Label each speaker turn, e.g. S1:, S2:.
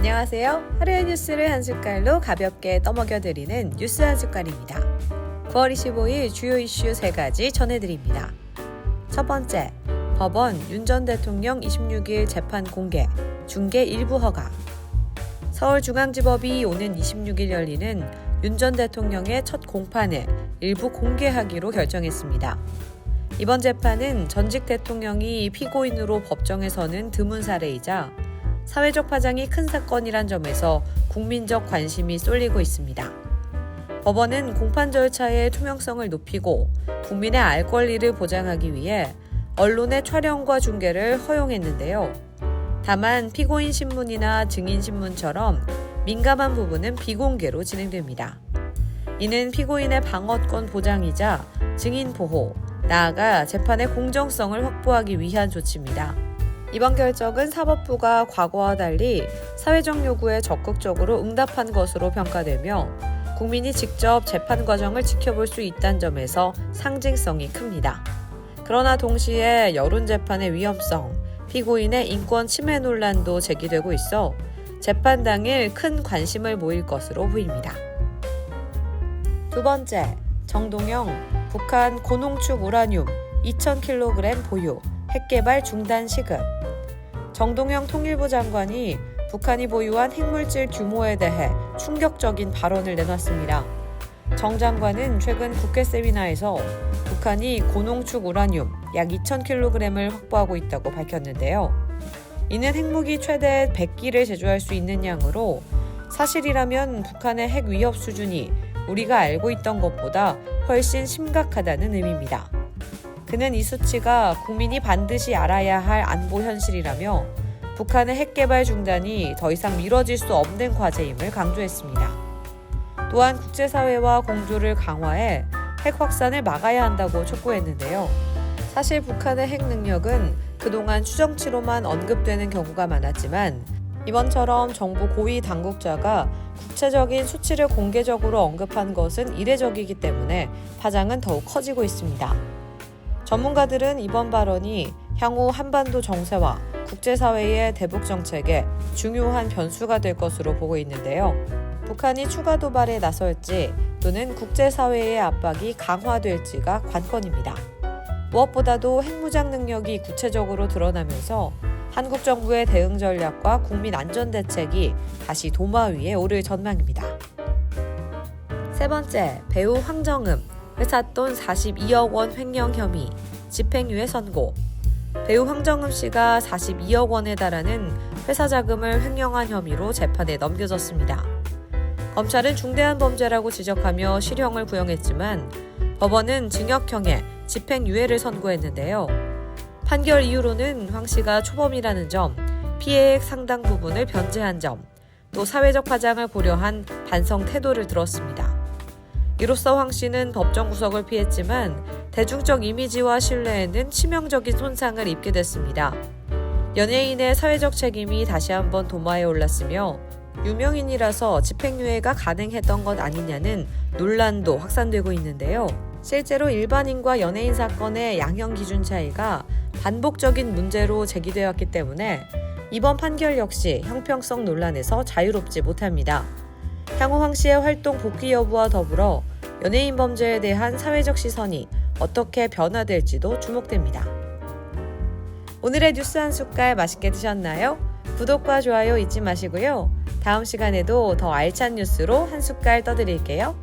S1: 안녕하세요. 하루의 뉴스를 한 숟갈로 가볍게 떠먹여드리는 뉴스 한 숟갈입니다. 9월 25일 주요 이슈 3가지 전해드립니다. 첫 번째, 법원 윤 전 대통령 26일 재판 공개, 중계 일부 허가. 서울중앙지법이 오는 26일 열리는 윤 전 대통령의 첫 공판을 일부 공개하기로 결정했습니다. 이번 재판은 전직 대통령이 피고인으로 법정에 서는 드문 사례이자 사회적 파장이 큰 사건이란 점에서 국민적 관심이 쏠리고 있습니다. 법원은 공판 절차의 투명성을 높이고 국민의 알 권리를 보장하기 위해 언론의 촬영과 중계를 허용했는데요. 다만 피고인 신문이나 증인 신문처럼 민감한 부분은 비공개로 진행됩니다. 이는 피고인의 방어권 보장이자 증인 보호, 나아가 재판의 공정성을 확보하기 위한 조치입니다. 이번 결정은 사법부가 과거와 달리 사회적 요구에 적극적으로 응답한 것으로 평가되며 국민이 직접 재판 과정을 지켜볼 수 있다는 점에서 상징성이 큽니다. 그러나 동시에 여론 재판의 위험성, 피고인의 인권 침해 논란도 제기되고 있어 재판 당일 큰 관심을 모일 것으로 보입니다. 두 번째, 정동영, 북한 고농축 우라늄 2,000kg 보유, 핵개발 중단 시급. 정동영 통일부 장관이 북한이 보유한 핵물질 규모에 대해 충격적인 발언을 내놨습니다. 정 장관은 최근 국회 세미나에서 북한이 고농축 우라늄 약 2,000kg을 확보하고 있다고 밝혔는데요. 이는 핵무기 최대 100기를 제조할 수 있는 양으로 사실이라면 북한의 핵 위협 수준이 우리가 알고 있던 것보다 훨씬 심각하다는 의미입니다. 그는 이 수치가 국민이 반드시 알아야 할 안보 현실이라며 북한의 핵 개발 중단이 더 이상 미뤄질 수 없는 과제임을 강조했습니다. 또한 국제사회와 공조를 강화해 핵 확산을 막아야 한다고 촉구했는데요. 사실 북한의 핵 능력은 그동안 추정치로만 언급되는 경우가 많았지만 이번처럼 정부 고위 당국자가 구체적인 수치를 공개적으로 언급한 것은 이례적이기 때문에 파장은 더욱 커지고 있습니다. 전문가들은 이번 발언이 향후 한반도 정세와 국제사회의 대북 정책에 중요한 변수가 될 것으로 보고 있는데요. 북한이 추가 도발에 나설지 또는 국제사회의 압박이 강화될지가 관건입니다. 무엇보다도 핵무장 능력이 구체적으로 드러나면서 한국 정부의 대응 전략과 국민 안전 대책이 다시 도마 위에 오를 전망입니다. 세 번째, 배우 황정음, 회사 돈 42억 원 횡령 혐의, 집행유예 선고. 배우 황정음 씨가 42억 원에 달하는 회사 자금을 횡령한 혐의로 재판에 넘겨졌습니다. 검찰은 중대한 범죄라고 지적하며 실형을 구형했지만 법원은 징역형에 집행유예를 선고했는데요. 판결 이유로는 황 씨가 초범이라는 점, 피해액 상당 부분을 변제한 점, 또 사회적 파장을 고려한 반성 태도를 들었습니다. 이로써 황 씨는 법정 구속을 피했지만 대중적 이미지와 신뢰에는 치명적인 손상을 입게 됐습니다. 연예인의 사회적 책임이 다시 한번 도마에 올랐으며 유명인이라서 집행유예가 가능했던 것 아니냐는 논란도 확산되고 있는데요. 실제로 일반인과 연예인 사건의 양형 기준 차이가 반복적인 문제로 제기되었기 때문에 이번 판결 역시 형평성 논란에서 자유롭지 못합니다. 향후 황 씨의 활동 복귀 여부와 더불어 연예인 범죄에 대한 사회적 시선이 어떻게 변화될지도 주목됩니다. 오늘의 뉴스 한 숟갈 맛있게 드셨나요? 구독과 좋아요 잊지 마시고요. 다음 시간에도 더 알찬 뉴스로 한 숟갈 떠드릴게요.